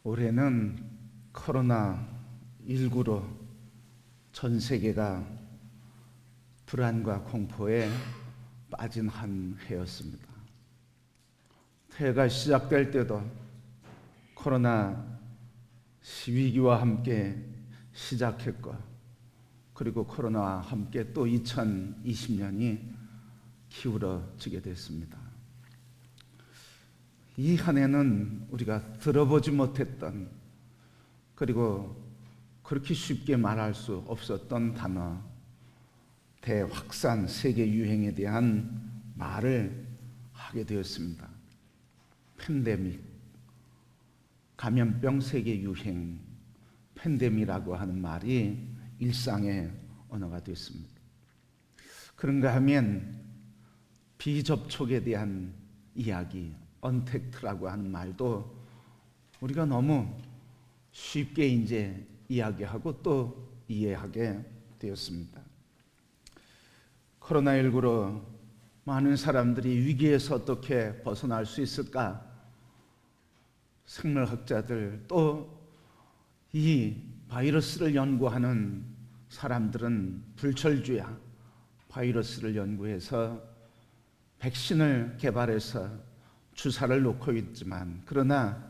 올해는 코로나19로 전 세계가 불안과 공포에 빠진 한 해였습니다. 새해가 시작될 때도 코로나 위기와 함께 시작했고, 그리고 코로나와 함께 또 2020년이 기울어지게 됐습니다. 이 한 해는 우리가 들어보지 못했던, 그리고 그렇게 쉽게 말할 수 없었던 단어, 대확산 세계 유행에 대한 말을 하게 되었습니다. 팬데믹, 감염병 세계 유행, 팬데믹이라고 하는 말이 일상의 언어가 됐습니다. 그런가 하면 비접촉에 대한 이야기, 언택트라고 하는 말도 우리가 너무 쉽게 이제 이야기하고 또 이해하게 되었습니다. 코로나19로 많은 사람들이 위기에서 어떻게 벗어날 수 있을까? 생물학자들, 또 이 바이러스를 연구하는 사람들은 불철주야 바이러스를 연구해서 백신을 개발해서 주사를 놓고 있지만, 그러나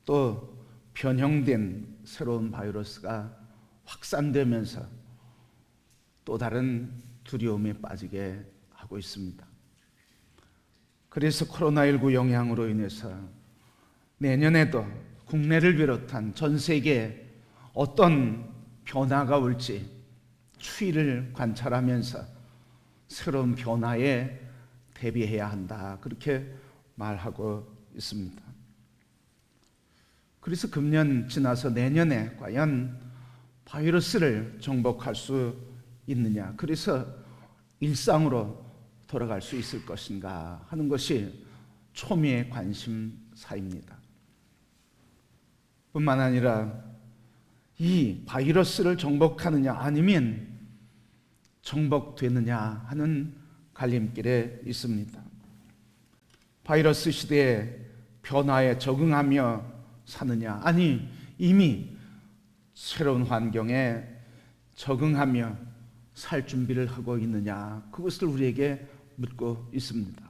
또 변형된 새로운 바이러스가 확산되면서 또 다른 두려움에 빠지게 하고 있습니다. 그래서 코로나19 영향으로 인해서 내년에도 국내를 비롯한 전 세계에 어떤 변화가 올지 추이를 관찰하면서 새로운 변화에 대비해야 한다, 그렇게 말하고 있습니다. 그래서 금년 지나서 내년에 과연 바이러스를 정복할 수 있느냐, 그래서 일상으로 돌아갈 수 있을 것인가 하는 것이 초미의 관심사입니다. 뿐만 아니라 이 바이러스를 정복하느냐 아니면 정복되느냐 하는 갈림길에 있습니다. 바이러스 시대의 변화에 적응하며 사느냐, 아니 이미 새로운 환경에 적응하며 살 준비를 하고 있느냐, 그것을 우리에게 묻고 있습니다.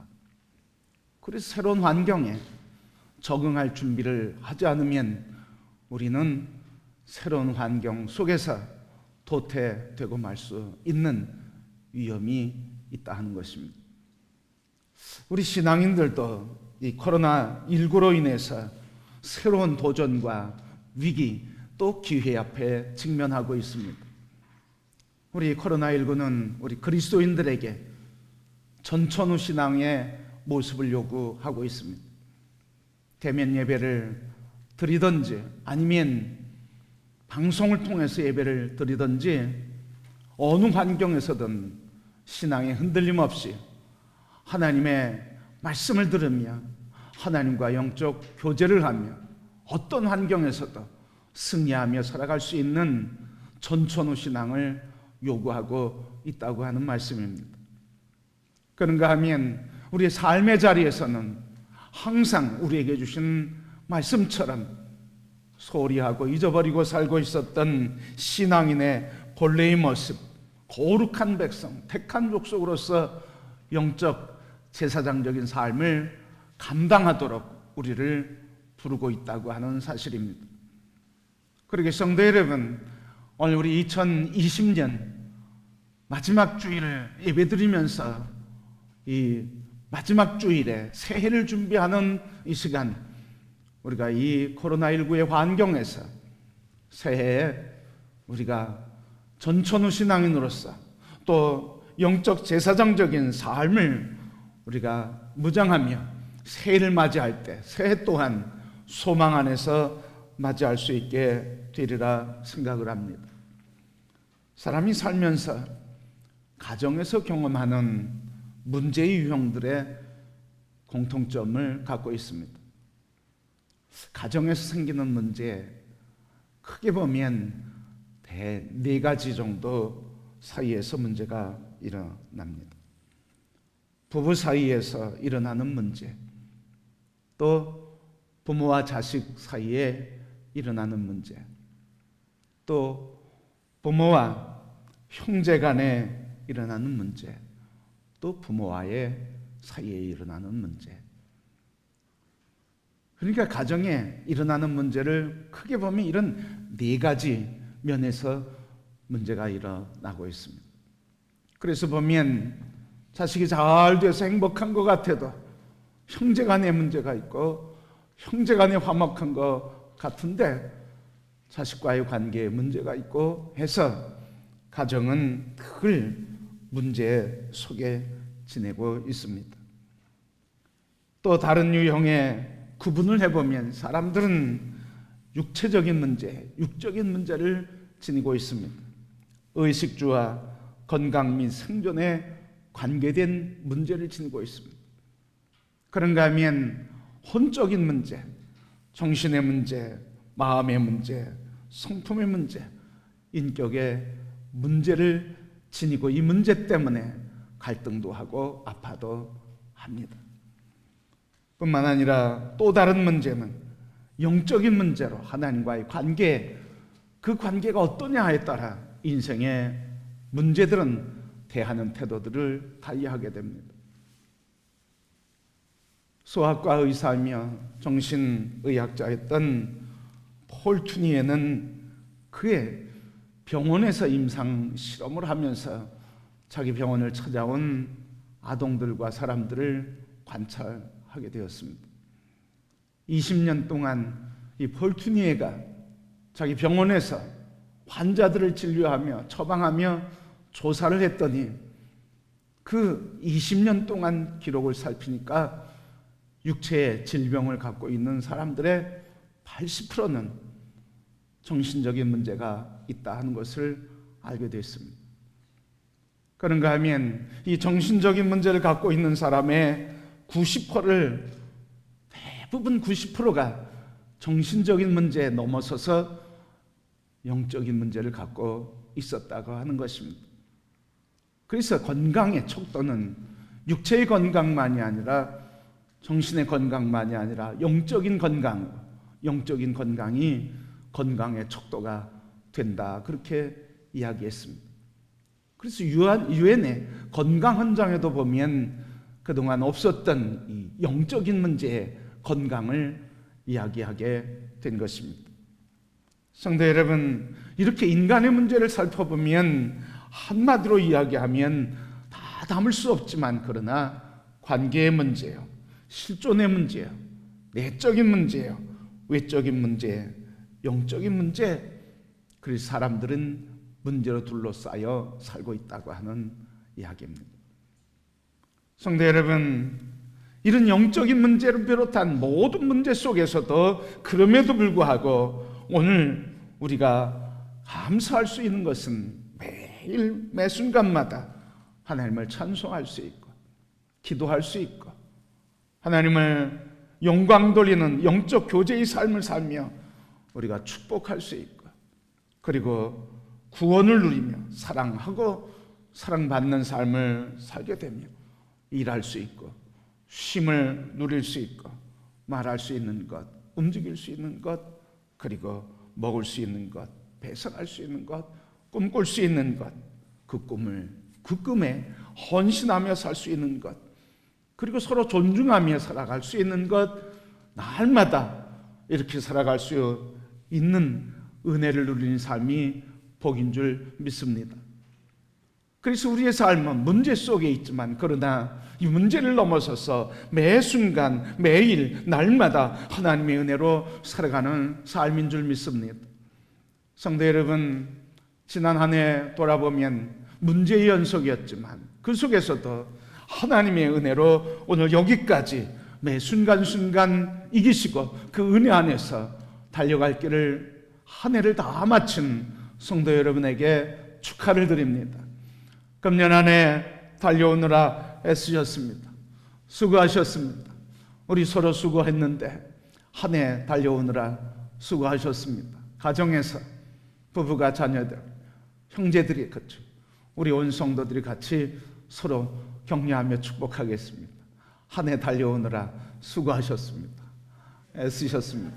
그래서 새로운 환경에 적응할 준비를 하지 않으면 우리는 새로운 환경 속에서 도태되고 말 수 있는 위험이 있다 하는 것입니다. 우리 신앙인들도 이 코로나19로 인해서 새로운 도전과 위기, 또 기회 앞에 직면하고 있습니다. 우리 코로나19는 우리 그리스도인들에게 전천후 신앙의 모습을 요구하고 있습니다. 대면 예배를 드리든지 아니면 방송을 통해서 예배를 드리든지 어느 환경에서든 신앙의 흔들림 없이 하나님의 말씀을 들으며 하나님과 영적 교제를 하며 어떤 환경에서도 승리하며 살아갈 수 있는 전천후 신앙을 요구하고 있다고 하는 말씀입니다. 그런가 하면 우리의 삶의 자리에서는 항상 우리에게 주신 말씀처럼 소홀히 하고 잊어버리고 살고 있었던 신앙인의 본래의 모습, 거룩한 백성, 택한 족속으로서 영적 제사장적인 삶을 감당하도록 우리를 부르고 있다고 하는 사실입니다. 그러게 성도 여러분, 오늘 우리 2020년 마지막 주일을 예배드리면서 이 마지막 주일에 새해를 준비하는 이 시간, 우리가 이 코로나19의 환경에서 새해에 우리가 전천후 신앙인으로서 또 영적 제사장적인 삶을 우리가 무장하며 새해를 맞이할 때 새해 또한 소망 안에서 맞이할 수 있게 되리라 생각을 합니다. 사람이 살면서 가정에서 경험하는 문제의 유형들의 공통점을 갖고 있습니다. 가정에서 생기는 문제, 크게 보면 네 가지 정도 사이에서 문제가 일어납니다. 부부 사이에서 일어나는 문제, 또 부모와 자식 사이에 일어나는 문제, 또 부모와 형제 간에 일어나는 문제, 또 부모와의 사이에 일어나는 문제. 그러니까 가정에 일어나는 문제를 크게 보면 이런 네 가지 면에서 문제가 일어나고 있습니다. 그래서 보면 자식이 잘 돼서 행복한 것 같아도 형제 간에 문제가 있고 형제 간에 화목한 것 같은데 자식과의 관계에 문제가 있고 해서 가정은 늘 문제 속에 지내고 있습니다. 또 다른 유형의 구분을 해보면 사람들은 육체적인 문제, 육적인 문제를 지니고 있습니다. 의식주와 건강 및 생존에 관계된 문제를 지니고 있습니다. 그런가 하면 혼적인 문제, 정신의 문제, 마음의 문제, 성품의 문제, 인격의 문제를 지니고 이 문제 때문에 갈등도 하고 아파도 합니다. 뿐만 아니라 또 다른 문제는 영적인 문제로 하나님과의 관계, 그 관계가 어떠냐에 따라 인생의 문제들은 대하는 태도들을 달리하게 됩니다. 소아과 의사이며 정신의학자였던 폴 투니에는 그의 병원에서 임상 실험을 하면서 자기 병원을 찾아온 아동들과 사람들을 관찰하게 되었습니다. 20년 동안 이 폴 투니에가 자기 병원에서 환자들을 진료하며 처방하며 조사를 했더니 그 20년 동안 기록을 살피니까 육체의 질병을 갖고 있는 사람들의 80%는 정신적인 문제가 있다 하는 것을 알게 됐습니다. 그런가 하면 이 정신적인 문제를 갖고 있는 사람의 90%를 대부분 90%가 정신적인 문제에 넘어서서 영적인 문제를 갖고 있었다고 하는 것입니다. 그래서 건강의 척도는 육체의 건강만이 아니라 정신의 건강만이 아니라 영적인 건강이 건강의 척도가 된다, 그렇게 이야기했습니다. 그래서 유엔의 건강 헌장에도 보면 그동안 없었던 이 영적인 문제의 건강을 이야기하게 된 것입니다. 성도 여러분, 이렇게 인간의 문제를 살펴보면 한마디로 이야기하면 다 담을 수 없지만 그러나 관계의 문제요, 실존의 문제요, 내적인 문제요, 외적인 문제, 영적인 문제, 그래서 사람들은 문제로 둘러싸여 살고 있다고 하는 이야기입니다. 성도 여러분, 이런 영적인 문제를 비롯한 모든 문제 속에서도 그럼에도 불구하고 오늘 우리가 감사할 수 있는 것은 매일 매 순간마다 하나님을 찬송할 수 있고 기도할 수 있고 하나님을 영광 돌리는 영적 교제의 삶을 살며 우리가 축복할 수 있고 그리고 구원을 누리며 사랑하고 사랑받는 삶을 살게 되며 일할 수 있고 쉼을 누릴 수 있고 말할 수 있는 것, 움직일 수 있는 것, 그리고 먹을 수 있는 것, 배설할 수 있는 것, 꿈꿀 수 있는 것, 그 꿈에 헌신하며 살 수 있는 것, 그리고 서로 존중하며 살아갈 수 있는 것, 날마다 이렇게 살아갈 수 있는 은혜를 누리는 삶이 복인 줄 믿습니다. 그래서 우리의 삶은 문제 속에 있지만 그러나 이 문제를 넘어서서 매 순간 매일 날마다 하나님의 은혜로 살아가는 삶인 줄 믿습니다. 성도 여러분, 지난 한 해 돌아보면 문제의 연속이었지만 그 속에서도 하나님의 은혜로 오늘 여기까지 매 순간순간 이기시고 그 은혜 안에서 달려갈 길을 한 해를 다 마친 성도 여러분에게 축하를 드립니다. 금년 한 해 달려오느라 애쓰셨습니다. 수고하셨습니다. 우리 서로 수고했는데 한 해 달려오느라 수고하셨습니다. 가정에서 부부가 자녀들, 형제들이 같이 우리 온 성도들이 같이 서로 격려하며 축복하겠습니다. 한 해 달려오느라 수고하셨습니다. 애쓰셨습니다.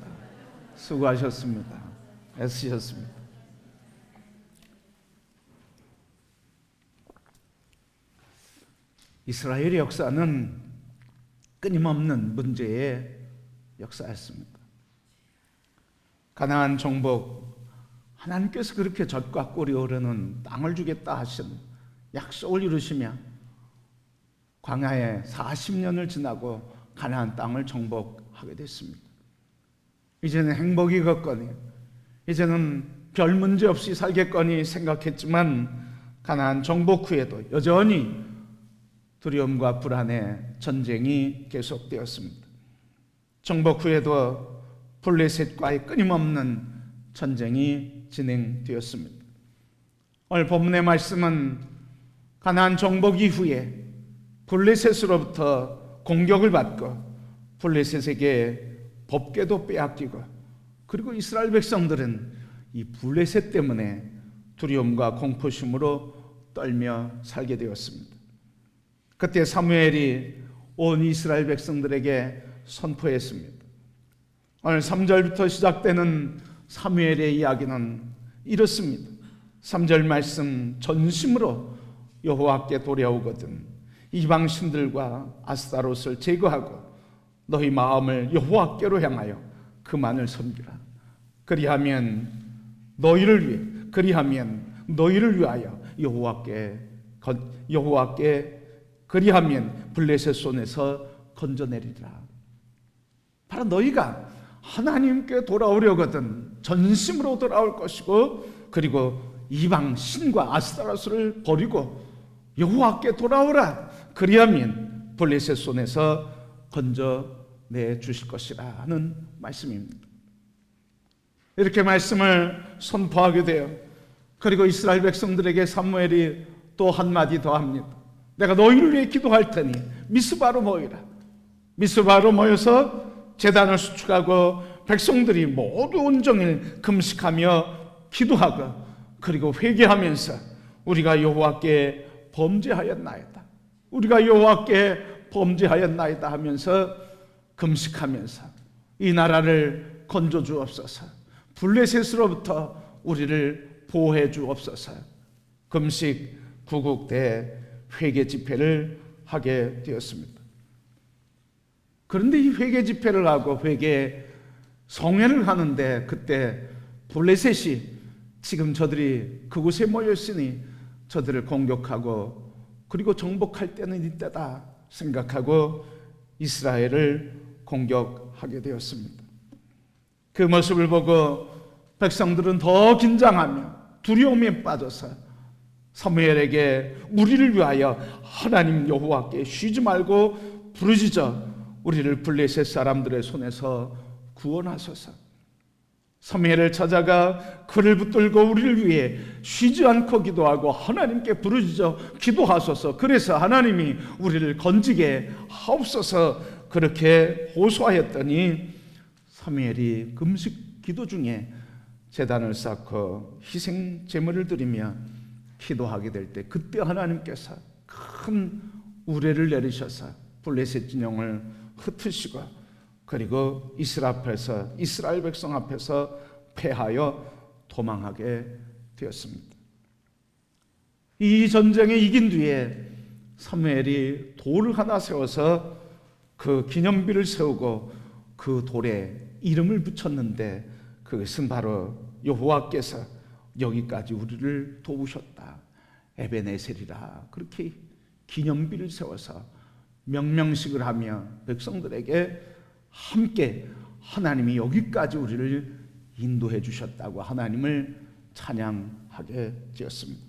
수고하셨습니다. 애쓰셨습니다. 이스라엘의 역사는 끊임없는 문제의 역사였습니다. 가나안 정복, 하나님께서 그렇게 젖과 꿀이 흐르는 땅을 주겠다 하신 약속을 이루시며 광야에 40년을 지나고 가나안 땅을 정복하게 됐습니다. 이제는 행복이 걷거니, 이제는 별 문제 없이 살겠거니 생각했지만 가나안 정복 후에도 여전히 두려움과 불안의 전쟁이 계속되었습니다. 정복 후에도 블레셋과의 끊임없는 전쟁이 진행되었습니다. 오늘 본문의 말씀은 가나안 정복 이후에 블레셋으로부터 공격을 받고 블레셋에게 법궤도 빼앗기고, 그리고 이스라엘 백성들은 이 블레셋 때문에 두려움과 공포심으로 떨며 살게 되었습니다. 그때 사무엘이 온 이스라엘 백성들에게 선포했습니다. 오늘 3절부터 시작되는 사무엘의 이야기는 이렇습니다. 3절 말씀, 전심으로 여호와께 돌아오거든 이방 신들과 아스타롯을 제거하고 너희 마음을 여호와께로 향하여 그만을 섬기라. 그리하면 너희를 위하여 여호와께 그리하면 블레셋 손에서 건져내리라. 바로 너희가 하나님께 돌아오려거든 전심으로 돌아올 것이고, 그리고 이방 신과 아스타롯을 버리고 여호와께 돌아오라. 그리하면 블레셋 손에서 건져내 주실 것이라 하는 말씀입니다. 이렇게 말씀을 선포하게 되어, 그리고 이스라엘 백성들에게 사무엘이 또 한마디 더 합니다. 내가 너희를 위해 기도할 테니 미스바로 모이라. 미스바로 모여서 제단을 수축하고 백성들이 모두 온종일 금식하며 기도하고, 그리고 회개하면서 우리가 여호와께 범죄하였나이다, 우리가 여호와께 범죄하였나이다 하면서 금식하면서 이 나라를 건져 주옵소서, 블레셋으로부터 우리를 보호해 주옵소서, 금식 구국대 회개 집회를 하게 되었습니다. 그런데 이 회개 집회를 하고 회개 성회를 하는데, 그때 블레셋이 지금 저들이 그곳에 모였으니 저들을 공격하고 그리고 정복할 때는 이때다 생각하고 이스라엘을 공격하게 되었습니다. 그 모습을 보고 백성들은 더 긴장하며 두려움에 빠져서 사무엘에게 우리를 위하여 하나님 여호와께 쉬지 말고 부르짖어 우리를 블레셋 사람들의 손에서 구원하소서. 사무엘을 찾아가 그를 붙들고 우리를 위해 쉬지 않고 기도하고 하나님께 부르짖어 기도하소서. 그래서 하나님이 우리를 건지게 하옵소서. 그렇게 호소하였더니 사무엘이 금식 기도 중에 제단을 쌓고 희생 제물을 드리며 기도하게 될 때, 그때 하나님께서 큰 우레를 내리셔서 블레셋 진영을 흩으시고, 그리고 이스라엘 백성 앞에서 패하여 도망하게 되었습니다. 이 전쟁에 이긴 뒤에 사무엘이 돌을 하나 세워서 그 기념비를 세우고 그 돌에 이름을 붙였는데, 그것은 바로 여호와께서 여기까지 우리를 도우셨다, 에베네셀이라, 그렇게 기념비를 세워서 명명식을 하며 백성들에게 함께 하나님이 여기까지 우리를 인도해 주셨다고 하나님을 찬양하게 되었습니다.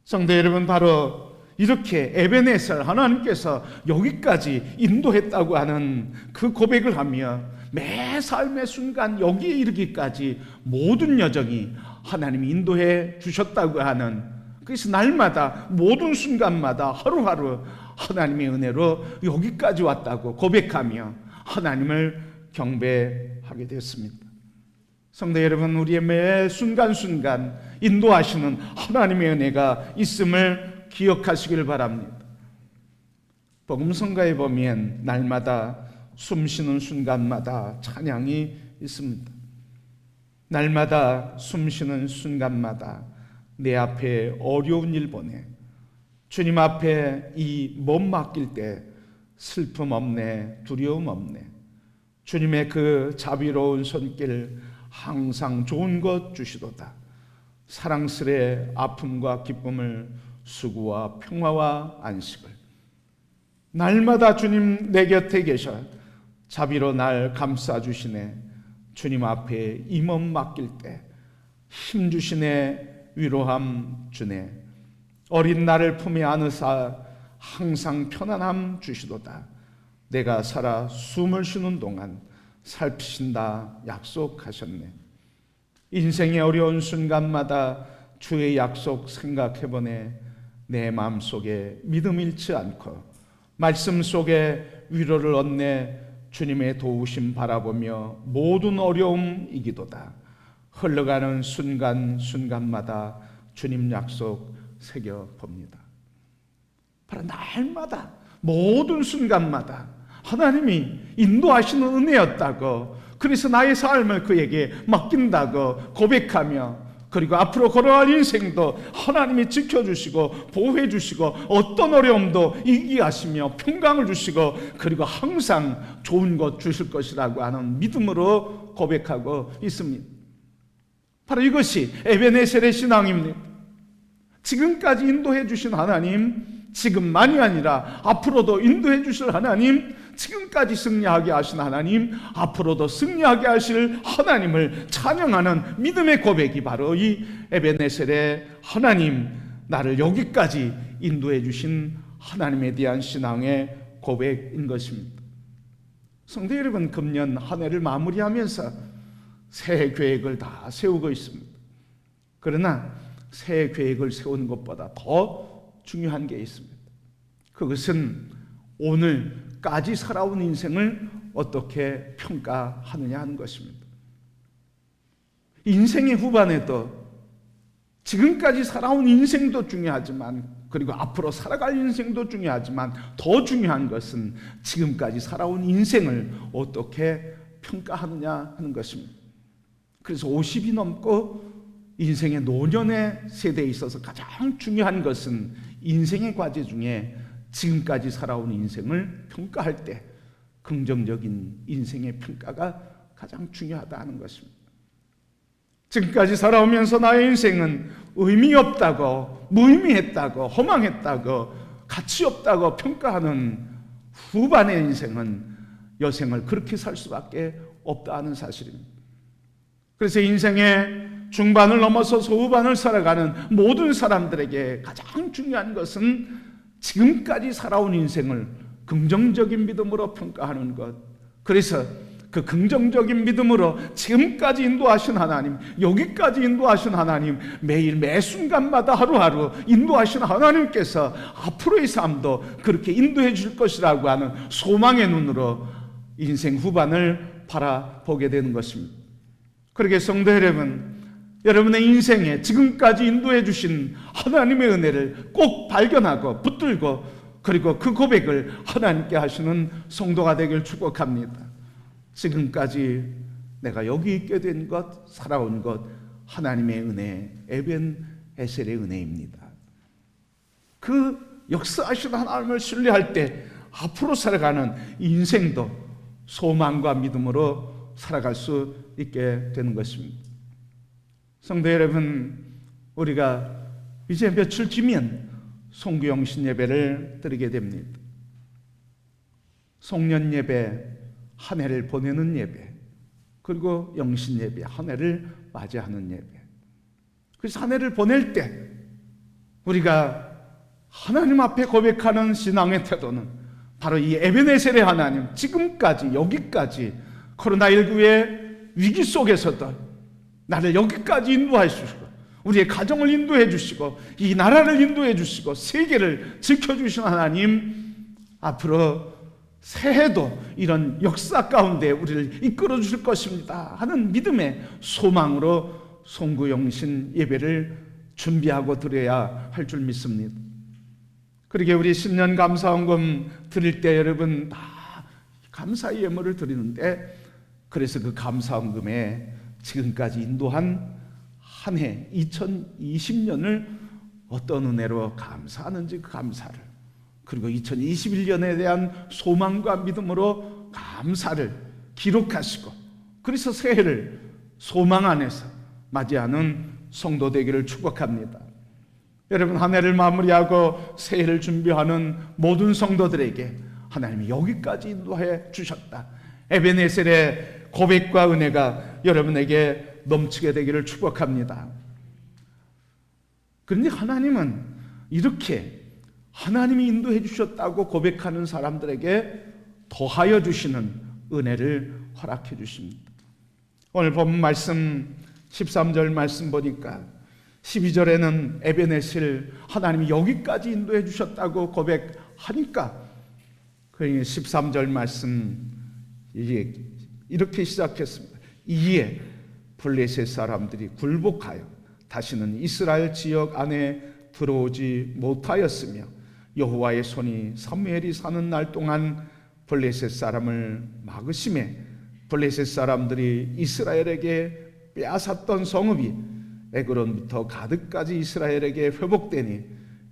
성도 여러분, 바로 이렇게 에베네셀, 하나님께서 여기까지 인도했다고 하는 그 고백을 하며 매 삶의 순간 여기에 이르기까지 모든 여정이 하나님이 인도해 주셨다고 하는, 그래서 날마다 모든 순간마다 하루하루 하나님의 은혜로 여기까지 왔다고 고백하며 하나님을 경배하게 되었습니다. 성도 여러분, 우리의 매 순간순간 인도하시는 하나님의 은혜가 있음을 기억하시길 바랍니다. 복음성가에 보면 날마다 숨쉬는 순간마다 찬양이 있습니다. 날마다 숨쉬는 순간마다 내 앞에 어려운 일 보내 주님 앞에 이 몸 맡길 때 슬픔 없네, 두려움 없네. 주님의 그 자비로운 손길 항상 좋은 것 주시도다. 사랑스레 아픔과 기쁨을, 수고와 평화와 안식을. 날마다 주님 내 곁에 계셔 자비로 날 감싸주시네. 주님 앞에 이 몸 맡길 때 힘 주시네, 위로함 주네. 어린 나를 품에 안으사 항상 편안함 주시도다. 내가 살아 숨을 쉬는 동안 살피신다 약속하셨네. 인생의 어려운 순간마다 주의 약속 생각해보네. 내 마음속에 믿음 잃지 않고 말씀 속에 위로를 얻네. 주님의 도우심 바라보며 모든 어려움 이기도다. 흘러가는 순간순간마다 주님 약속 새겨봅니다. 바로 날마다 모든 순간마다 하나님이 인도하시는 은혜였다고, 그래서 나의 삶을 그에게 맡긴다고 고백하며, 그리고 앞으로 걸어갈 인생도 하나님이 지켜주시고 보호해주시고 어떤 어려움도 이기하시며 평강을 주시고 그리고 항상 좋은 것 주실 것이라고 하는 믿음으로 고백하고 있습니다. 바로 이것이 에베네셀의 신앙입니다. 지금까지 인도해 주신 하나님, 지금만이 아니라 앞으로도 인도해 주실 하나님, 지금까지 승리하게 하신 하나님, 앞으로도 승리하게 하실 하나님을 찬양하는 믿음의 고백이 바로 이 에베네셀의 하나님, 나를 여기까지 인도해 주신 하나님에 대한 신앙의 고백인 것입니다. 성도 여러분, 금년 한 해를 마무리하면서 새해 계획을 다 세우고 있습니다. 그러나 새해 계획을 세우는 것보다 더 중요한 게 있습니다. 그것은 오늘까지 살아온 인생을 어떻게 평가하느냐 하는 것입니다. 인생의 후반에도 지금까지 살아온 인생도 중요하지만, 그리고 앞으로 살아갈 인생도 중요하지만 더 중요한 것은 지금까지 살아온 인생을 어떻게 평가하느냐 하는 것입니다. 그래서 50이 넘고 인생의 노년의 세대에 있어서 가장 중요한 것은 인생의 과제 중에 지금까지 살아온 인생을 평가할 때 긍정적인 인생의 평가가 가장 중요하다는 것입니다. 지금까지 살아오면서 나의 인생은 의미 없다고, 무의미했다고, 허망했다고, 가치 없다고 평가하는 후반의 인생은 여생을 그렇게 살 수밖에 없다는 사실입니다. 그래서 인생의 중반을 넘어서서 후반을 살아가는 모든 사람들에게 가장 중요한 것은 지금까지 살아온 인생을 긍정적인 믿음으로 평가하는 것. 그래서 그 긍정적인 믿음으로 지금까지 인도하신 하나님, 여기까지 인도하신 하나님, 매일 매 순간마다 하루하루 인도하신 하나님께서 앞으로의 삶도 그렇게 인도해 줄 것이라고 하는 소망의 눈으로 인생 후반을 바라보게 되는 것입니다. 그러게 성도 여러분, 여러분의 인생에 지금까지 인도해 주신 하나님의 은혜를 꼭 발견하고 붙들고, 그리고 그 고백을 하나님께 하시는 성도가 되길 축복합니다. 지금까지 내가 여기 있게 된 것, 살아온 것, 하나님의 은혜, 에벤에셀의 은혜입니다. 그 역사하신 하나님을 신뢰할 때 앞으로 살아가는 인생도 소망과 믿음으로 살아갈 수 있게 되는 것입니다. 성도 여러분, 우리가 이제 며칠 뒤면 송구영신 예배를 드리게 됩니다. 송년 예배, 한 해를 보내는 예배, 그리고 영신 예배, 한 해를 맞이하는 예배. 그래서 한 해를 보낼 때 우리가 하나님 앞에 고백하는 신앙의 태도는 바로 이 에베네셀의 하나님, 지금까지 여기까지 코로나19의 위기 속에서도 나를 여기까지 인도해 주시고, 우리의 가정을 인도해 주시고, 이 나라를 인도해 주시고, 세계를 지켜주신 하나님, 앞으로 새해도 이런 역사 가운데 우리를 이끌어 주실 것입니다 하는 믿음의 소망으로 송구영신 예배를 준비하고 드려야 할 줄 믿습니다. 그러게 우리 신년 감사헌금 드릴 때 여러분 다 감사의 예물을 드리는데, 그래서 그 감사헌금에 지금까지 인도한 한 해 2020년을 어떤 은혜로 감사하는지 그 감사를, 그리고 2021년에 대한 소망과 믿음으로 감사를 기록하시고, 그래서 새해를 소망 안에서 맞이하는 성도 되기를 축복합니다. 여러분, 한 해를 마무리하고 새해를 준비하는 모든 성도들에게 하나님이 여기까지 인도해 주셨다, 에베네셀의 고백과 은혜가 여러분에게 넘치게 되기를 축복합니다. 그런데 하나님은 이렇게 하나님이 인도해 주셨다고 고백하는 사람들에게 더하여 주시는 은혜를 허락해 주십니다. 오늘 본 말씀 13절 말씀 보니까 12절에는 에베네셀, 하나님이 여기까지 인도해 주셨다고 고백하니까 그 13절 말씀 이렇게 시작했습니다. 이에 블레셋 사람들이 굴복하여 다시는 이스라엘 지역 안에 들어오지 못하였으며 여호와의 손이 사무엘이 사는 날 동안 블레셋 사람을 막으심에 블레셋 사람들이 이스라엘에게 빼앗았던 성읍이 에그론부터 가드까지 이스라엘에게 회복되니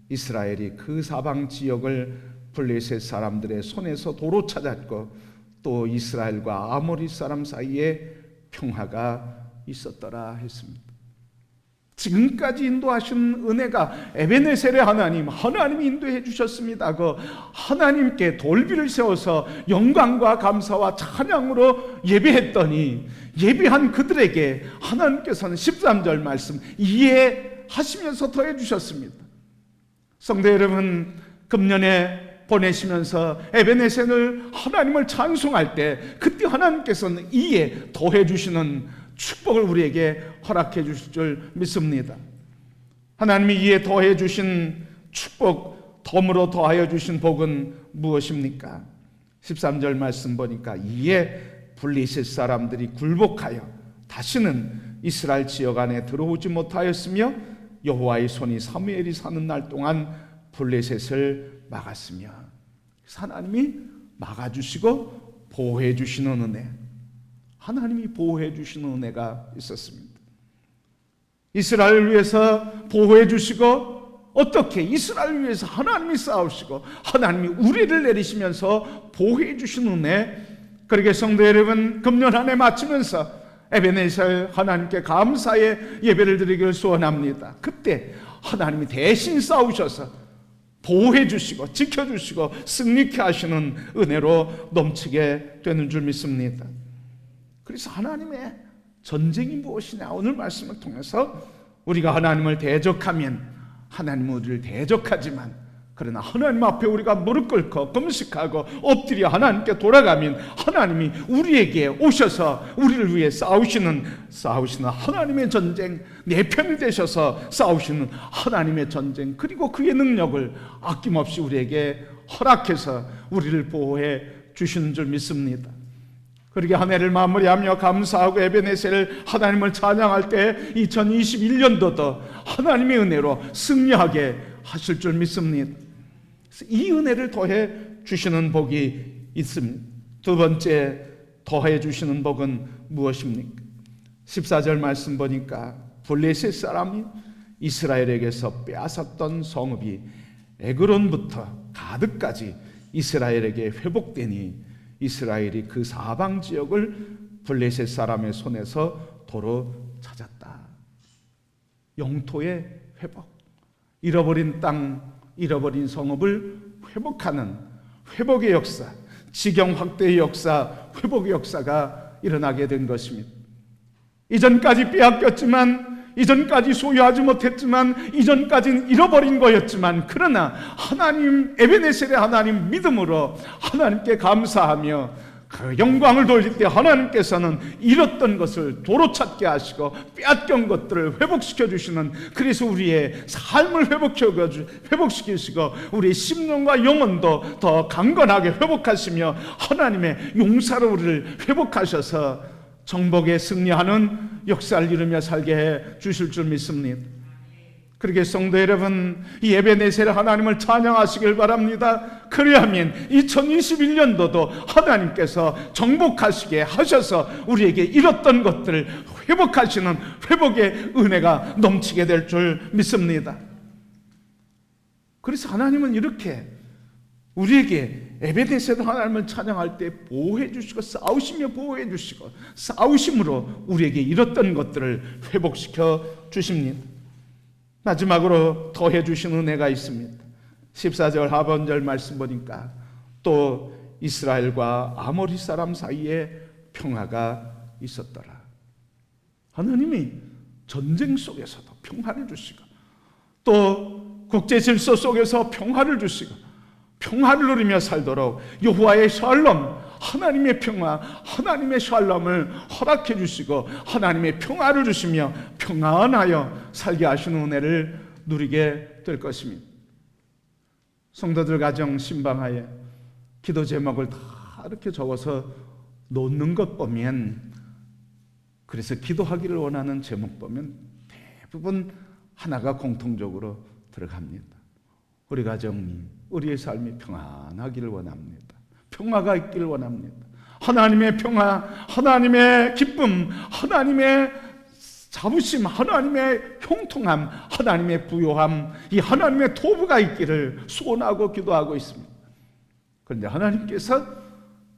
이스라엘이 그 사방 지역을 블레셋 사람들의 손에서 도로 찾았고 또 이스라엘과 아모리 사람 사이에 평화가 있었더라 했습니다. 지금까지 인도하신 은혜가 에베네셀의 하나님이 인도해 주셨습니다. 그 하나님께 돌비를 세워서 영광과 감사와 찬양으로 예배했더니 예배한 그들에게 하나님께서는 13절 말씀 이해하시면서 더해 주셨습니다. 성도 여러분, 금년에 보내시면서 에베네셀을 하나님을 찬송할 때 그때 하나님께서는 이에 더해 주시는 축복을 우리에게 허락해 주실 줄 믿습니다. 하나님이 이에 더해 주신 축복, 덤으로 더하여 주신 복은 무엇입니까? 13절 말씀 보니까 이에 블레셋 사람들이 굴복하여 다시는 이스라엘 지역 안에 들어오지 못하였으며 여호와의 손이 사무엘이 사는 날 동안 블레셋을 막았으며, 하나님이 막아주시고 보호해 주시는 은혜, 하나님이 보호해 주시는 은혜가 있었습니다. 이스라엘을 위해서 보호해 주시고, 어떻게 이스라엘을 위해서 하나님이 싸우시고 하나님이 우리를 내리시면서 보호해 주시는 은혜. 그러게 성도 여러분, 금년 한 해 마치면서 에베네셀 하나님께 감사의 예배를 드리기를 소원합니다. 그때 하나님이 대신 싸우셔서 보호해 주시고 지켜주시고 승리케 하시는 은혜로 넘치게 되는 줄 믿습니다. 그래서 하나님의 전쟁이 무엇이냐, 오늘 말씀을 통해서 우리가 하나님을 대적하면 하나님은 우리를 대적하지만, 그러나 하나님 앞에 우리가 무릎 꿇고 금식하고 엎드려 하나님께 돌아가면 하나님이 우리에게 오셔서 우리를 위해 싸우시는 하나님의 전쟁, 내 편이 되셔서 싸우시는 하나님의 전쟁, 그리고 그의 능력을 아낌없이 우리에게 허락해서 우리를 보호해 주시는 줄 믿습니다. 그렇게 한 해를 마무리하며 감사하고 에베네셀 하나님을 찬양할 때 2021년도도 하나님의 은혜로 승리하게 하실 줄 믿습니다. 이 은혜를 더해 주시는 복이 있습니다. 두 번째 더해 주시는 복은 무엇입니까? 14절 말씀 보니까 블레셋 사람이 이스라엘에게서 빼앗았던 성읍이 에그론부터 가드까지 이스라엘에게 회복되니 이스라엘이 그 사방 지역을 블레셋 사람의 손에서 도로 찾았다. 영토의 회복, 잃어버린 땅, 잃어버린 성읍을 회복하는 회복의 역사, 지경 확대의 역사, 회복의 역사가 일어나게 된 것입니다. 이전까지 빼앗겼지만, 이전까지 소유하지 못했지만, 이전까지는 잃어버린 거였지만, 그러나 하나님, 에베네셀의 하나님 믿음으로 하나님께 감사하며 그 영광을 돌릴 때 하나님께서는 잃었던 것을 도로 찾게 하시고 빼앗긴 것들을 회복시켜 주시는, 그래서 우리의 삶을 회복시키시고 우리의 심령과 영혼도 더 강건하게 회복하시며 하나님의 용사로 우리를 회복하셔서 정복에 승리하는 역사를 이루며 살게 해 주실 줄 믿습니다. 그러게 성도 여러분, 이 에베네셀 하나님을 찬양하시길 바랍니다. 그리하면 2021년도도 하나님께서 정복하시게 하셔서 우리에게 잃었던 것들을 회복하시는 회복의 은혜가 넘치게 될 줄 믿습니다. 그래서 하나님은 이렇게 우리에게 에베네셀 하나님을 찬양할 때 보호해 주시고 싸우시며 보호해 주시고 싸우심으로 우리에게 잃었던 것들을 회복시켜 주십니다. 마지막으로 더해 주신 은혜가 있습니다. 14절 하반절 말씀 보니까 또 이스라엘과 아모리 사람 사이에 평화가 있었더라. 하나님이 전쟁 속에서도 평화를 주시고 또 국제 질서 속에서 평화를 주시고 평화를 누리며 살도록 여호와의 샬롬, 하나님의 평화, 하나님의 샬롬을 허락해 주시고 하나님의 평화를 주시며 평안하여 살게 하시는 은혜를 누리게 될 것입니다. 성도들 가정 신방하에 기도 제목을 다 이렇게 적어서 놓는 것 보면, 그래서 기도하기를 원하는 제목 보면 대부분 하나가 공통적으로 들어갑니다. 우리 가정이, 우리의 삶이 평안하기를 원합니다. 평화가 있기를 원합니다. 하나님의 평화, 하나님의 기쁨, 하나님의 자부심, 하나님의 형통함, 하나님의 부요함, 이 하나님의 도부가 있기를 소원하고 기도하고 있습니다. 그런데 하나님께서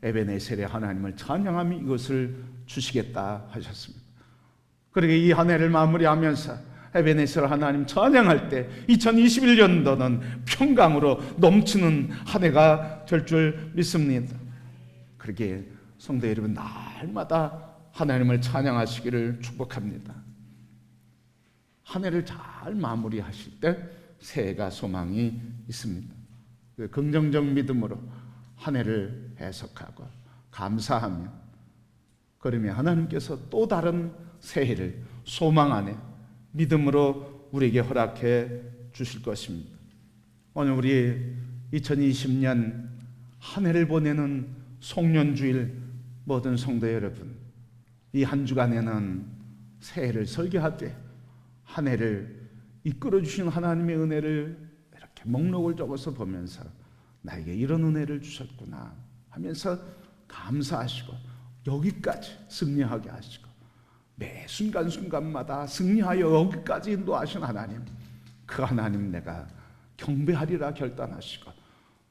에베네셀의 하나님을 찬양하며 이것을 주시겠다 하셨습니다. 그러게 이 한 해를 마무리하면서 에베네셀 하나님 찬양할 때 2021년도는 평강으로 넘치는 한 해가 될 줄 믿습니다. 그러게 성도 여러분, 날마다 하나님을 찬양하시기를 축복합니다. 한 해를 잘 마무리하실 때 새해가 소망이 있습니다. 긍정적 믿음으로 한 해를 해석하고 감사하며, 그러면 하나님께서 또 다른 새해를 소망 안에 믿음으로 우리에게 허락해 주실 것입니다. 오늘 우리 2020년 한 해를 보내는 송년주일 모든 성도 여러분, 이 한 주간에는 새해를 설계하되 한 해를 이끌어 주신 하나님의 은혜를 이렇게 목록을 적어서 보면서 나에게 이런 은혜를 주셨구나 하면서 감사하시고 여기까지 승리하게 하시고 매 순간순간마다 승리하여 여기까지 인도하신 하나님, 그 하나님 내가 경배하리라 결단하시고,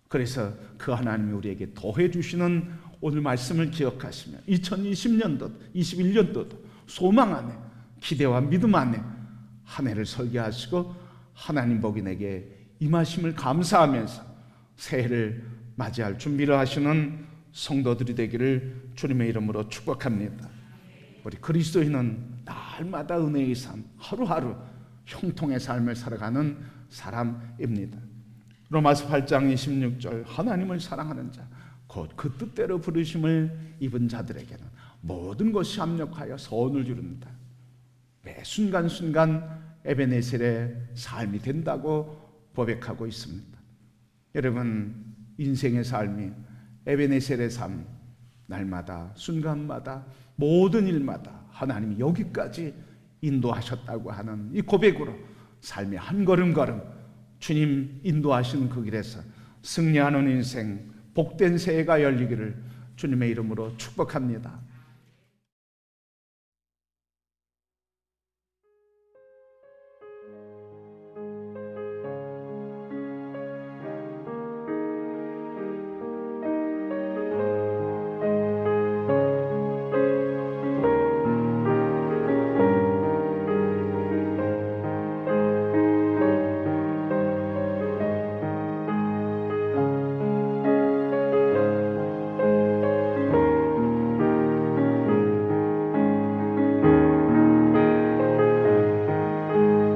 그래서 그 하나님이 우리에게 더해 주시는 오늘 말씀을 기억하시며 2020년도, 21년도도 소망 안에 기대와 믿음 안에 한 해를 설계하시고 하나님 복인에게 임하심을 감사하면서 새해를 맞이할 준비를 하시는 성도들이 되기를 주님의 이름으로 축복합니다. 우리 그리스도인은 날마다 은혜의 삶, 하루하루 형통의 삶을 살아가는 사람입니다. 로마서 8장 26절, 하나님을 사랑하는 자, 곧 그 뜻대로 부르심을 입은 자들에게는 모든 것이 합력하여 선을 이룬다. 매 순간순간 에베네셀의 삶이 된다고 고백하고 있습니다. 여러분, 인생의 삶이 에베네셀의 삶, 날마다 순간마다 모든 일마다 하나님이 여기까지 인도하셨다고 하는 이 고백으로 삶의 한 걸음걸음 주님 인도하시는 그 길에서 승리하는 인생, 복된 새해가 열리기를 주님의 이름으로 축복합니다.